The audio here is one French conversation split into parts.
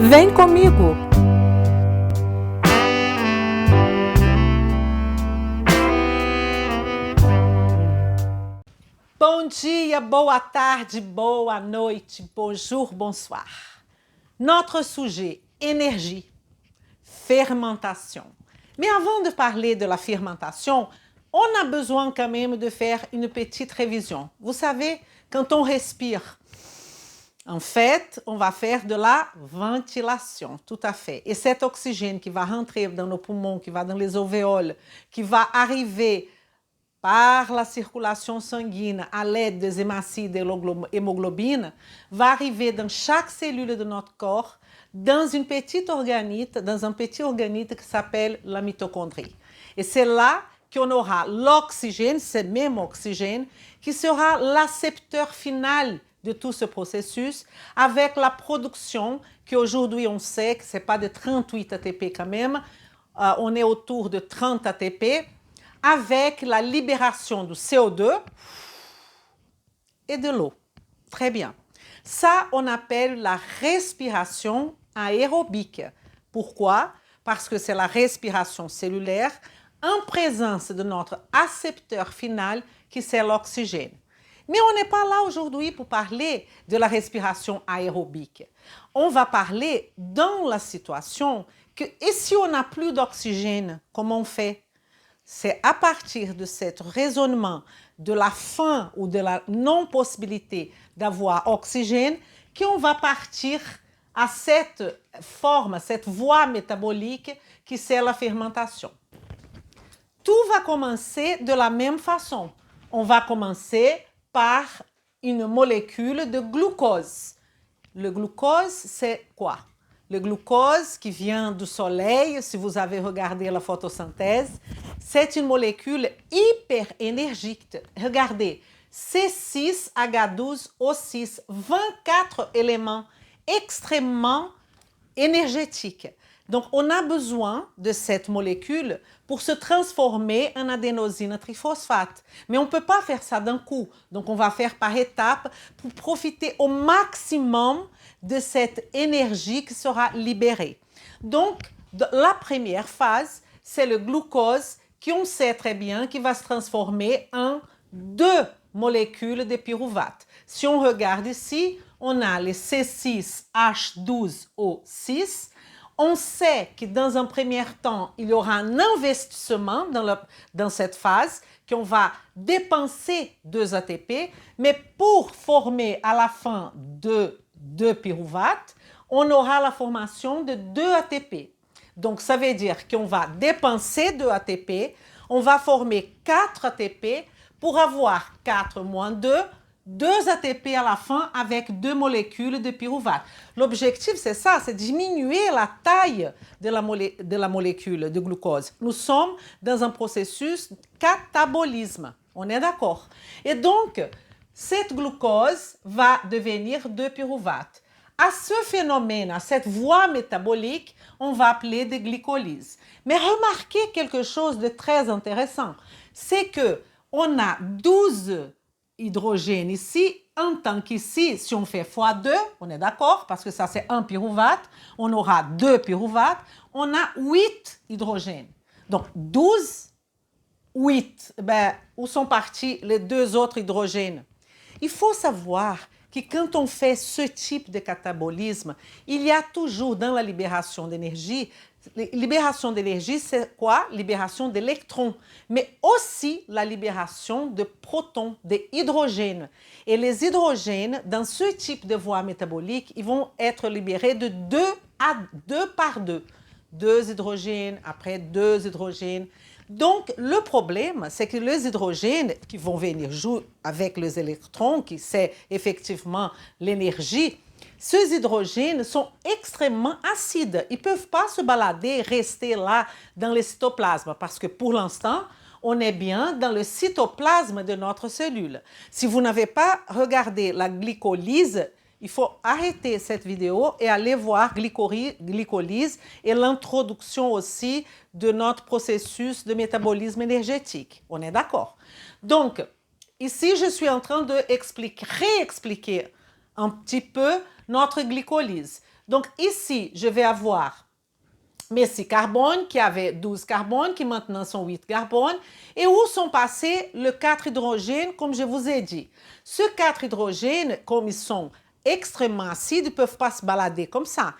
Vem comigo! Bom dia, boa tarde, boa noite, bonjour, bonsoir. Notre sujet, énergie, fermentation. Mais avant de parler de la fermentation, on a besoin quand même de faire une petite révision. Vous savez, quand on respire, en fait, on va faire de la ventilation, tout à fait. Et cet oxygène qui va rentrer dans nos poumons, qui va dans les alvéoles, qui va arriver par la circulation sanguine à l'aide des hématies de l'hémoglobine, va arriver dans chaque cellule de notre corps, dans un petit organite qui s'appelle la mitochondrie. Et c'est là qu'on aura l'oxygène, ce même oxygène, qui sera l'accepteur final de tout ce processus, avec la production qu'aujourd'hui on sait que ce n'est pas de 38 ATP quand même, on est autour de 30 ATP, avec la libération du CO2 et de l'eau. Très bien. Ça, on appelle la respiration aérobique. Pourquoi? Parce que c'est la respiration cellulaire en présence de notre accepteur final qui c'est l'oxygène. Mais on n'est pas là aujourd'hui pour parler de la respiration aérobique. On va parler dans la situation que, et si on n'a plus d'oxygène, comment on fait? C'est à partir de ce raisonnement de la fin ou de la non-possibilité d'avoir oxygène qu'on va partir à cette forme, cette voie métabolique qui c'est la fermentation. Tout va commencer de la même façon. On va commencer par une molécule de glucose. Le glucose, c'est quoi? Le glucose qui vient du soleil, si vous avez regardé la photosynthèse, c'est une molécule hyper énergique. Regardez, C6H12O6, 24 éléments extrêmement énergétiques. Donc, on a besoin de cette molécule pour se transformer en adénosine triphosphate. Mais on ne peut pas faire ça d'un coup. Donc, on va faire par étapes pour profiter au maximum de cette énergie qui sera libérée. Donc, la première phase, c'est le glucose qui on sait très bien qui va se transformer en 2 molécules de pyruvate. Si on regarde ici, on a les C6H12O6. On sait que dans un premier temps, il y aura un investissement dans cette phase, qu'on va dépenser 2 ATP, mais pour former à la fin 2 pyruvates, on aura la formation de 2 ATP. Donc, ça veut dire qu'on va dépenser 2 ATP, on va former 4 ATP pour avoir 4 moins 2, 2 ATP à la fin avec 2 molécules de pyruvate. L'objectif, c'est ça, c'est diminuer la taille de la molécule de glucose. Nous sommes dans un processus catabolisme. On est d'accord? Et donc, cette glucose va devenir 2 pyruvate. À ce phénomène, à cette voie métabolique, on va appeler de glycolyse. Mais remarquez quelque chose de très intéressant, c'est que on a 12 hydrogène ici, en tant qu'ici, si on fait x2, on est d'accord, parce que ça c'est 1 pyruvate, on aura 2 pyruvates, on a 8 hydrogènes. Donc 12, 8, où sont partis les 2 autres hydrogènes? Il faut savoir que quand on fait ce type de catabolisme, il y a toujours dans la libération d'énergie, c'est quoi? Libération d'électrons, mais aussi la libération de protons, d'hydrogènes. Et les hydrogènes, dans ce type de voie métabolique, ils vont être libérés de 2 par 2. 2 hydrogènes, après 2 hydrogènes. Donc, le problème, c'est que les hydrogènes qui vont venir jouer avec les électrons, qui c'est effectivement l'énergie, ces hydrogènes sont extrêmement acides. Ils ne peuvent pas se balader, rester là dans le cytoplasme, parce que pour l'instant, on est bien dans le cytoplasme de notre cellule. Si vous n'avez pas regardé la glycolyse, il faut arrêter cette vidéo et aller voir glycolyse et l'introduction aussi de notre processus de métabolisme énergétique. On est d'accord? Donc, ici, je suis en train de réexpliquer un petit peu notre glycolyse. Donc ici, je vais avoir mes 6 carbones qui avaient 12 carbones, qui maintenant sont 8 carbones. Et où sont passés les 4 hydrogènes, comme je vous ai dit. Ces 4 hydrogènes, comme ils sont extrêmement acides, ils ne peuvent pas se balader comme ça.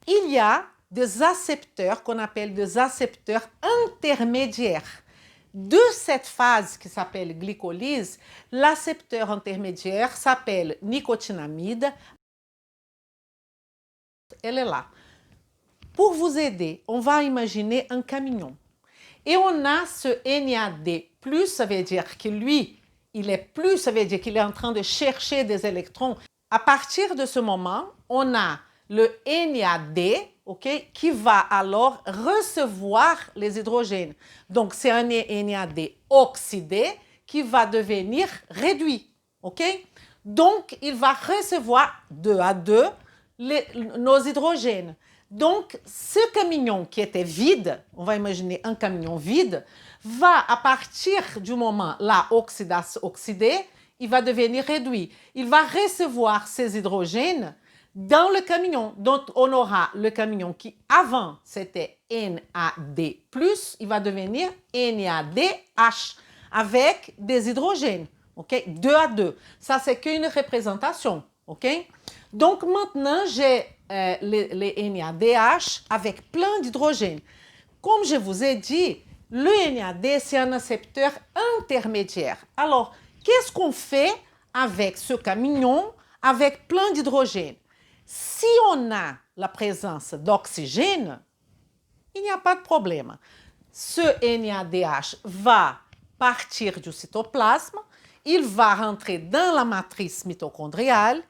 Il y a des accepteurs qu'on appelle des accepteurs intermédiaires. De cette phase qui s'appelle glycolyse, l'accepteur intermédiaire s'appelle nicotinamide. Elle est là. Pour vous aider, on va imaginer un camion. Et on a ce NAD+, ça veut dire que lui, il est plus, ça veut dire qu'il est en train de chercher des électrons. À partir de ce moment, on a le NAD, okay, qui va alors recevoir les hydrogènes. Donc, c'est un NAD oxydé qui va devenir réduit. Okay? Donc, il va recevoir 2 à 2 nos hydrogènes. Donc, ce camion qui était vide, on va imaginer un camion vide, va à partir du moment là oxydé, il va devenir réduit. Il va recevoir ces hydrogènes dans le camion. Donc, on aura le camion qui avant c'était NAD+, il va devenir NADH avec des hydrogènes. Okay? 2 à 2. Ça, c'est qu'une représentation. Okay? Donc, maintenant, j'ai les NADH avec plein d'hydrogène. Comme je vous ai dit, le NAD, c'est un accepteur intermédiaire. Alors, qu'est-ce qu'on fait avec ce camion avec plein d'hydrogène? Si on a la présence d'oxygène, il n'y a pas de problème. Ce NADH va partir du cytoplasme, il va rentrer dans la matrice mitochondriale,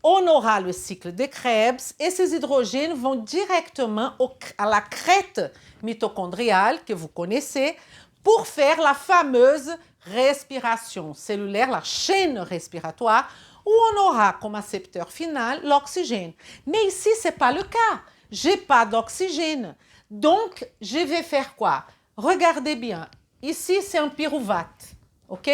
on aura le cycle de Krebs et ces hydrogènes vont directement à la crête mitochondriale que vous connaissez pour faire la fameuse respiration cellulaire, la chaîne respiratoire, où on aura comme accepteur final l'oxygène. Mais ici, ce n'est pas le cas. Je n'ai pas d'oxygène. Donc, je vais faire quoi? Regardez bien. Ici, c'est un pyruvate. OK?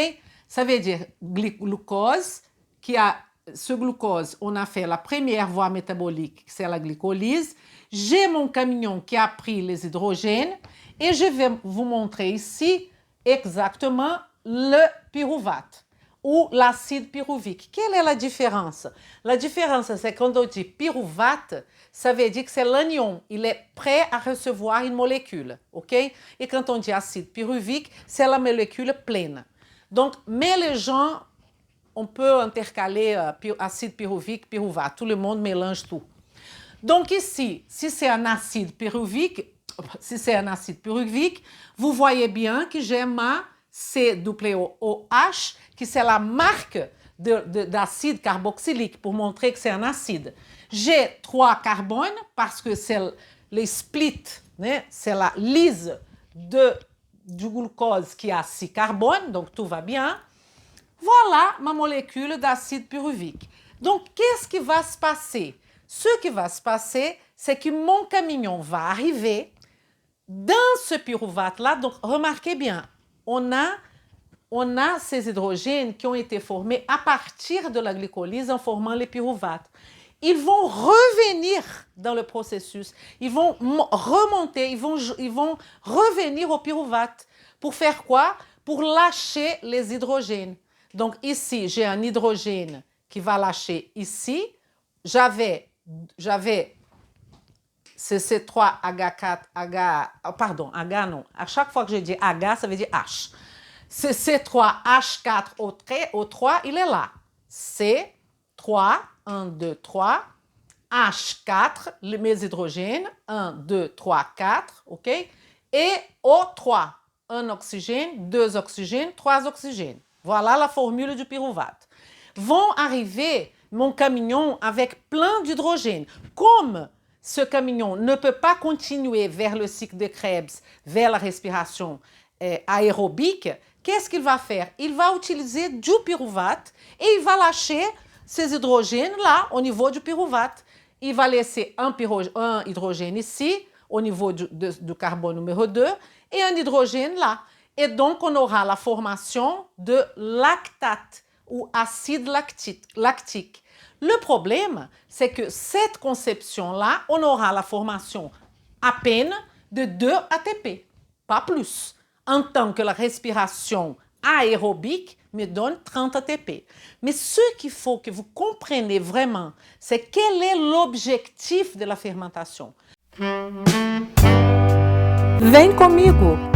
Ça veut dire glucose qui a... Ce glucose, on a fait la première voie métabolique, c'est la glycolyse. J'ai mon camion qui a pris les hydrogènes et je vais vous montrer ici exactement le pyruvate ou l'acide pyruvique. Quelle est la différence? La différence, c'est quand on dit pyruvate, ça veut dire que c'est l'anion. Il est prêt à recevoir une molécule. OK? Et quand on dit acide pyruvique, c'est la molécule pleine. Donc, mais les gens... On peut intercaler acide pyruvique, pyruvate. Tout le monde mélange tout. Donc ici, si c'est un acide pyruvique, vous voyez bien que j'ai ma COOH, qui c'est la marque d'acide carboxylique pour montrer que c'est un acide. J'ai 3 carbones parce que c'est les splits, né? C'est la lyse du glucose qui a 6 carbones, donc tout va bien. Voilà ma molécule d'acide pyruvique. Donc, qu'est-ce qui va se passer? Ce qui va se passer, c'est que mon camion va arriver dans ce pyruvate-là. Donc, remarquez bien, on a ces hydrogènes qui ont été formés à partir de la glycolyse en formant les pyruvates. Ils vont revenir dans le processus. Ils vont remonter, ils vont revenir au pyruvate. Pour faire quoi? Pour lâcher les hydrogènes. Donc ici, j'ai un hydrogène qui va lâcher ici. J'avais CC3H4, H non. À chaque fois que je dis H, ça veut dire H. CC3H4O3, il est là. C3, 1, 2, 3. H4, mes hydrogènes, 1, 2, 3, 4, OK? Et O3, un oxygène, 2 oxygènes, 3 oxygènes. Voilà la formule du pyruvate. Vont arriver mon camion avec plein d'hydrogène. Comme ce camion ne peut pas continuer vers le cycle de Krebs, vers la respiration aérobique, qu'est-ce qu'il va faire? Il va utiliser du pyruvate et il va lâcher ces hydrogènes là au niveau du pyruvate. Il va laisser un hydrogène ici, au niveau du carbone numéro 2, et un hydrogène là. Et donc, on aura la formation de lactate ou acide lactique. Le problème, c'est que cette conception-là, on aura la formation à peine de 2 ATP, pas plus, en tant que la respiration aérobique me donne 30 ATP. Mais ce qu'il faut que vous compreniez vraiment, c'est quel est l'objectif de la fermentation. Vem comigo!